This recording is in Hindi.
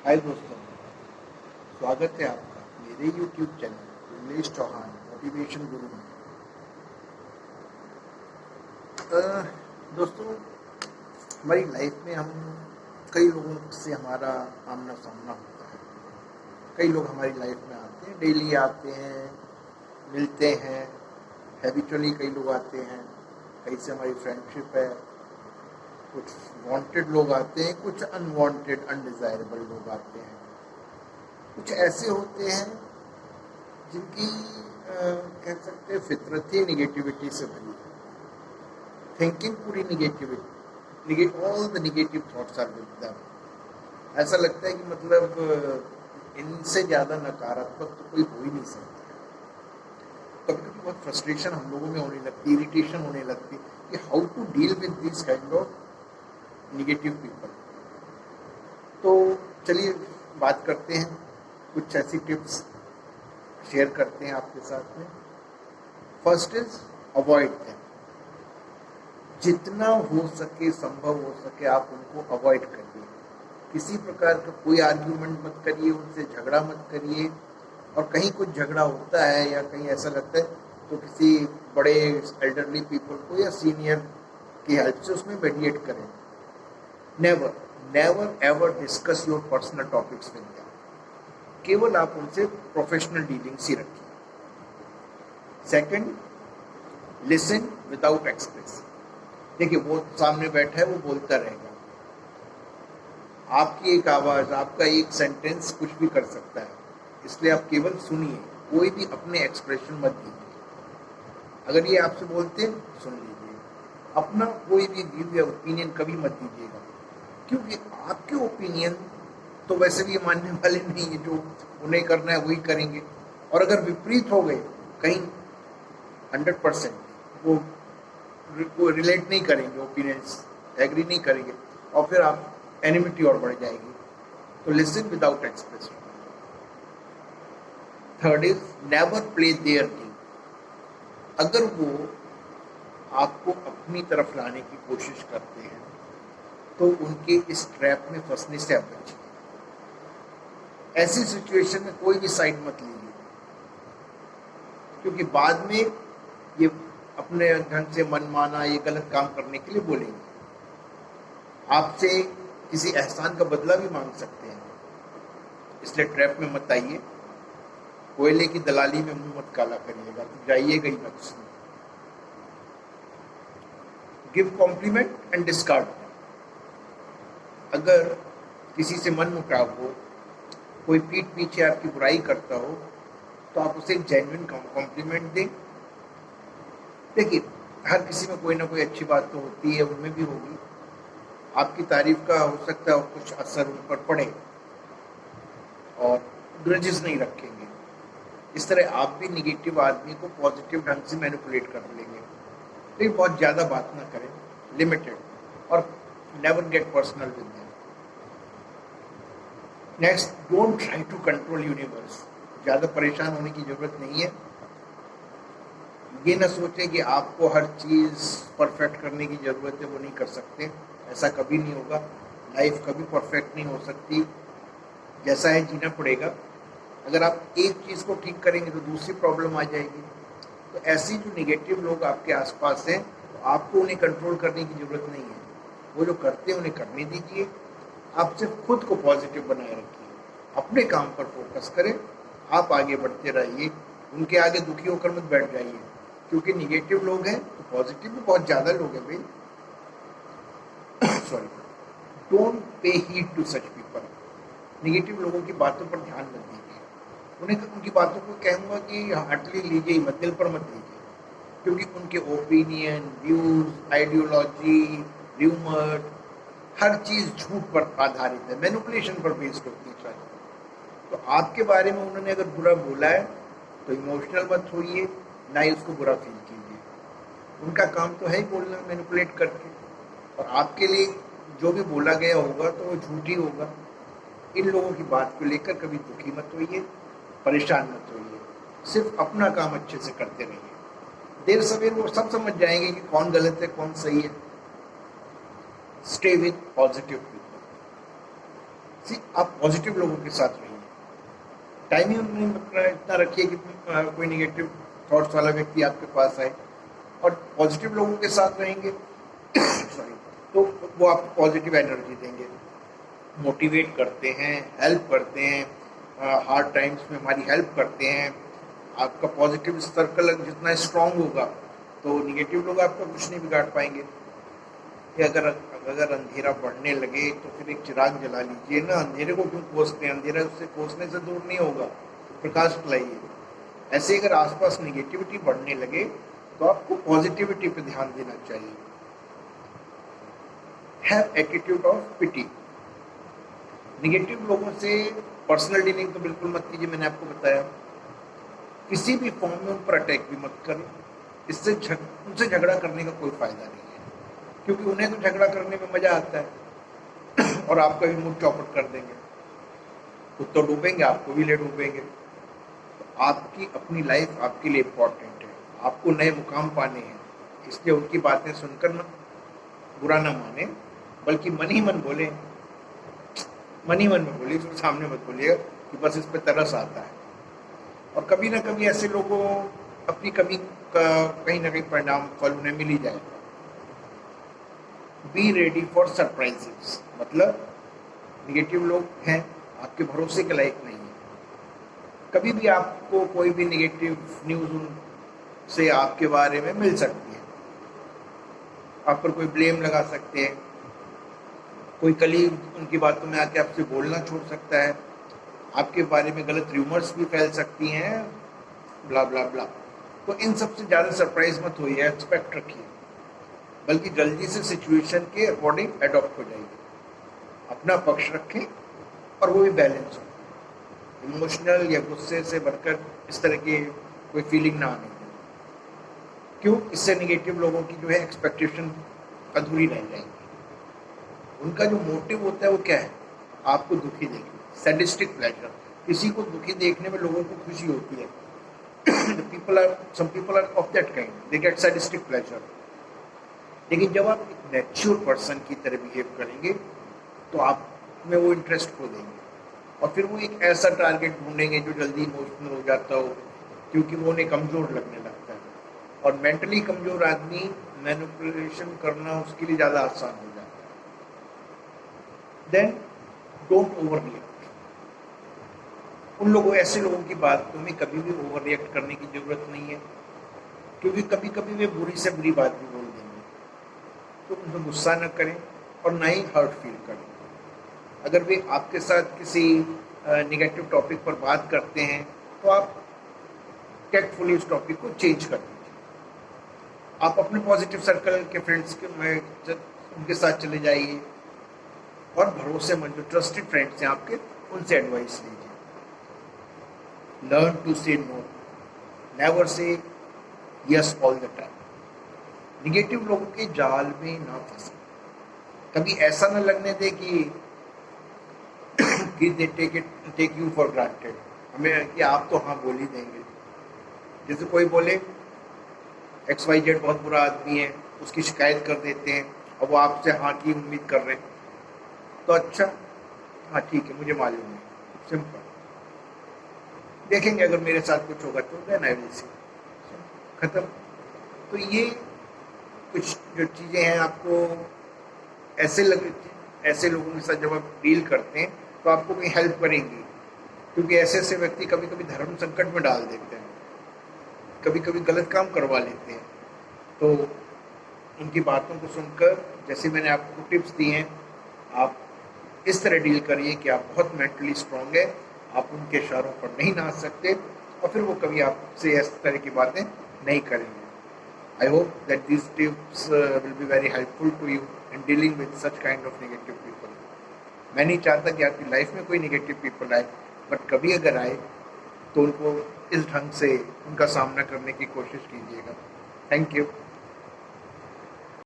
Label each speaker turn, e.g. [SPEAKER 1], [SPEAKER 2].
[SPEAKER 1] हाय दोस्तों, स्वागत है आपका मेरे YouTube channel Vimlesh Chauhan motivation guru में। दोस्तों, हमारी लाइफ में हम कई लोगों से हमारा आमना सामना होता है। कई लोग हमारी लाइफ में आते हैं, डेली आते हैं, मिलते हैं, हैबिचुअली कई लोग आते हैं, कई से हमारी फ्रेंडशिप है। कुछ वांटेड लोग आते हैं, कुछ अनवांटेड अनडिजायरेबल लोग आते हैं। कुछ ऐसे होते हैं जिनकी कह सकते हैं फितरत ही निगेटिविटी से भरी है। थिंकिंग पूरी negativity, all the negative thoughts are with them. ऐसा लगता है कि मतलब इनसे ज़्यादा नकारात्मक तो कोई हो ही नहीं सकता। कभी कभी बहुत फ्रस्ट्रेशन हम लोगों में होने लगती, इरिटेशन होने लगती कि how to deal with this kind of negative people. तो चलिए बात करते हैं, कुछ ऐसी टिप्स शेयर करते हैं आपके साथ में। First is avoid them. जितना हो सके, संभव हो सके, आप उनको अवॉइड करिए। किसी प्रकार का कोई आर्ग्यूमेंट मत करिए, उनसे झगड़ा मत करिए। और कहीं कुछ झगड़ा होता है या कहीं ऐसा लगता है तो किसी बड़े एल्डरली पीपल को या सीनियर की हेल्प से उसमें मेडिएट करें। Never ever discuss your personal topics with them. केवल आप उनसे प्रोफेशनल डीलिंग्स ही रखिए। Second, listen without express. देखिए, वो सामने बैठा है, वो बोलता रहेगा। आपकी एक आवाज, आपका एक सेंटेंस कुछ भी कर सकता है, इसलिए आप केवल सुनिए, कोई भी अपने एक्सप्रेशन मत दीजिए। अगर ये आपसे बोलते हैं, सुन लीजिए। अपना कोई भी व्यू या ओपिनियन कभी मत दीजिएगा, क्योंकि आपके ओपिनियन तो वैसे भी मानने वाले नहीं है। जो उन्हें करना है वही करेंगे, और अगर विपरीत हो गए कहीं 100% वो रिलेट नहीं करेंगे, ओपिनियंस एग्री नहीं करेंगे, और फिर आप एनिमिटी और बढ़ जाएगी। तो listen without express. Third is never play their game. अगर वो आपको अपनी तरफ लाने की कोशिश करते हैं तो उनके इस ट्रैप में फंसने से आप बचिए। ऐसी सिचुएशन में कोई भी साइड मत लीजिए, क्योंकि बाद में ये अपने ढंग से मनमाना ये गलत काम करने के लिए बोलेंगे। आपसे किसी एहसान का बदला भी मांग सकते हैं, इसलिए ट्रैप में मत आइए। कोयले की दलाली में मुंह मत काला करिएगा, तो जाइएगा ही मत उसमें। Give compliment and discard. अगर किसी से मन मुटाव हो, कोई पीठ पीछे आपकी बुराई करता हो, तो आप उसे एक जेन्युइन कॉम्प्लीमेंट दें। देखिए, हर किसी में कोई ना कोई अच्छी बात तो होती है, उनमें भी होगी। आपकी तारीफ का हो सकता है कुछ असर उन पर पड़े, और ग्रजेस नहीं रखेंगे। इस तरह आप भी निगेटिव आदमी को पॉजिटिव ढंग से मैनिपुलेट कर लेंगे। लेकिन बहुत ज़्यादा बात ना करें, लिमिटेड, और never get personal with them. Next, don't try to control universe. ज़्यादा परेशान होने की जरूरत नहीं है। ये ना सोचें कि आपको हर चीज़ परफेक्ट करने की ज़रूरत है, वो नहीं कर सकते। ऐसा कभी नहीं होगा। लाइफ कभी परफेक्ट नहीं हो सकती। जैसा है जीना पड़ेगा। अगर आप एक चीज़ को ठीक करेंगे तो दूसरी प्रॉब्लम आ जाएगी। तो ऐसी जो निगेटिव लोग आपके आसपास हैं, तो आपको उन्हें कंट्रोल करने की ज़रूरत नहीं है। वो जो करते हैं उन्हें करने दीजिए। आप सिर्फ खुद को पॉजिटिव बनाए रखिए, अपने काम पर फोकस करें, आप आगे बढ़ते रहिए। उनके आगे दुखी होकर मत बैठ जाइए, क्योंकि निगेटिव लोग हैं तो पॉजिटिव भी बहुत ज़्यादा लोग हैं भाई। Sorry, don't pay heed to such people. Negative लोगों की बातों पर ध्यान मत दीजिए। उनकी बातों को कहूँगा कि हार्डली लीजिए मत, दिल पर मत लीजिए, क्योंकि उनके ओपिनियन, व्यूज, आइडियोलॉजी, र्यूमर, हर चीज़ झूठ पर आधारित है, मैनिपुलेशन पर बेस्ड होती है। तो आपके बारे में उन्होंने अगर बुरा बोला है तो इमोशनल मत होइए, ना ही उसको बुरा फील कीजिए। उनका काम तो है ही बोलना, मैनिपुलेट करके, और आपके लिए जो भी बोला गया होगा तो वो झूठ ही होगा। इन लोगों की बात को लेकर कभी दुखी मत होइए, परेशान मत होइए। सिर्फ अपना काम अच्छे से करते रहिए। देर सवेर वो सब समझ जाएंगे कि कौन गलत है कौन सही है। Stay with positive people. आप पॉजिटिव लोगों के साथ रहिए। टाइम ही नहीं इतना रखिए कि कोई निगेटिव थॉट्स वाला व्यक्ति आपके पास आए, और पॉजिटिव लोगों के साथ रहेंगे सॉरी, तो वो आपको पॉजिटिव एनर्जी देंगे, मोटिवेट करते हैं, हेल्प करते हैं, हार्ड टाइम्स में हमारी हेल्प करते हैं। आपका पॉजिटिव सर्कल जितना स्ट्रांग होगा तो निगेटिव लोग आपका कुछ नहीं बिगाड़ पाएंगे। कि अगर अंधेरा बढ़ने लगे तो फिर एक चिराग जला लीजिए ना, अंधेरे को क्यों कोसते हैं? अंधेरा उससे कोसने से दूर नहीं होगा, प्रकाश लाइए। ऐसे अगर आसपास निगेटिविटी बढ़ने लगे तो आपको पॉजिटिविटी पे ध्यान देना चाहिए। Have attitude of pity. Negative लोगों से पर्सनल डीलिंग तो बिल्कुल मत कीजिए, मैंने आपको बताया। किसी भी फॉर्म में उन पर अटैक भी मत करें, इससे उनसे झगड़ा करने का कोई फायदा नहीं है, क्योंकि उन्हें तो झगड़ा करने में मजा आता है और आपका भी मूड चौपट कर देंगे। खुद तो डूबेंगे, आपको भी ले डूबेंगे। तो आपकी अपनी लाइफ आपके लिए इम्पोर्टेंट है, आपको नए मुकाम पाने हैं, इसलिए उनकी बातें सुनकर न बुरा ना माने, बल्कि मन ही मन बोले, मन ही मन में बोलिए, तो सामने मत बोलिएगा कि बस इस पर तरस आता है। और कभी ना कभी ऐसे लोगों अपनी कमी का कहीं ना कहीं परिणाम फल उन्हें मिल ही जाएगा। बी रेडी फॉर सरप्राइजेस, मतलब निगेटिव लोग हैं, आपके भरोसे के लायक नहीं है। कभी भी आपको कोई भी निगेटिव न्यूज़ उनसे आपके बारे में मिल सकती है, आप पर कोई ब्लेम लगा सकते हैं, कोई कलीग उनकी बातों में आके आपसे बोलना छोड़ सकता है, आपके बारे में गलत र्यूमर्स भी फैल सकती हैं, ब्ला ब्ला ब्ला। तो इन सब से ज़्यादा सरप्राइज मत होइए, एक्सपेक्ट रखिए, बल्कि जल्दी से सिचुएशन के अकॉर्डिंग एडॉप्ट हो जाइए, अपना पक्ष रखें और वो भी बैलेंस हो। इमोशनल या गुस्से से बढ़कर इस तरह की कोई फीलिंग ना आने दें। क्यों? इससे निगेटिव लोगों की जो है एक्सपेक्टेशन अधूरी रह जाएगी। उनका जो मोटिव होता है वो क्या है? आपको दुखी देखना, सैडिस्टिक प्लेजर। किसी को दुखी देखने में लोगों को खुशी होती है। some people are of that kind, they get sadistic pleasure। लेकिन जब आप एक मैच्योर पर्सन की तरह बिहेव करेंगे तो आप में वो इंटरेस्ट खो देंगे, और फिर वो एक ऐसा टारगेट ढूंढेंगे जो जल्दी इमोशनल हो जाता हो, क्योंकि वो उन्हें कमज़ोर लगने लगता है, और मेंटली कमज़ोर आदमी मैनिपुलेशन करना उसके लिए ज़्यादा आसान हो जाता है। Then don't overreact. उन लोगों, ऐसे लोगों की बातों में कभी भी ओवर रिएक्ट करने की ज़रूरत नहीं है, क्योंकि कभी कभी वे बुरी से बुरी बात भी बोल देंगे। तो उनको गुस्सा न करें और ना ही हर्ट फील करें। अगर वे आपके साथ किसी नेगेटिव टॉपिक पर बात करते हैं तो आप टेक्टफुली उस टॉपिक को चेंज कर दीजिए। आप अपने पॉजिटिव सर्कल के फ्रेंड्स के में उनके साथ चले जाइए, और भरोसेमंद जो ट्रस्टेड फ्रेंड्स हैं आपके, उनसे एडवाइस लीजिए। Learn to say no, never say yes all the time. Negative लोगों के जाल में ना फंसे। कभी ऐसा ना लगने दे कि they take you for granted, हमें कि आप तो हाँ बोल ही देंगे। जैसे कोई बोले XYZ बहुत बुरा आदमी है, उसकी शिकायत कर देते हैं, और वो आपसे हाँ की उम्मीद कर रहे हैं, तो अच्छा हाँ ठीक है, मुझे मालूम है, सिंपल, देखेंगे अगर मेरे साथ कुछ होगा तो देन आई विल सी, खत्म। तो ये कुछ जो चीज़ें हैं, आपको ऐसे लोगों के साथ जब आप डील करते हैं तो आपको कहीं हेल्प करेंगी, क्योंकि ऐसे ऐसे व्यक्ति कभी कभी धर्म संकट में डाल देते हैं, कभी कभी गलत काम करवा लेते हैं। तो उनकी बातों को सुनकर, जैसे मैंने आपको टिप्स दी हैं, आप इस तरह डील करिए कि आप बहुत मेंटली स्ट्रांग है, आप उनके इशारों पर नहीं नाच सकते, और फिर वो कभी आपसे इस तरह की बातें नहीं करेंगे। I hope that these tips will be very helpful to you in dealing with such kind of negative people. मैं नहीं चाहता कि आपकी लाइफ में कोई नेगेटिव पीपल आए, बट कभी अगर आए तो उनको इस ढंग से उनका सामना करने की कोशिश कीजिएगा। Thank you.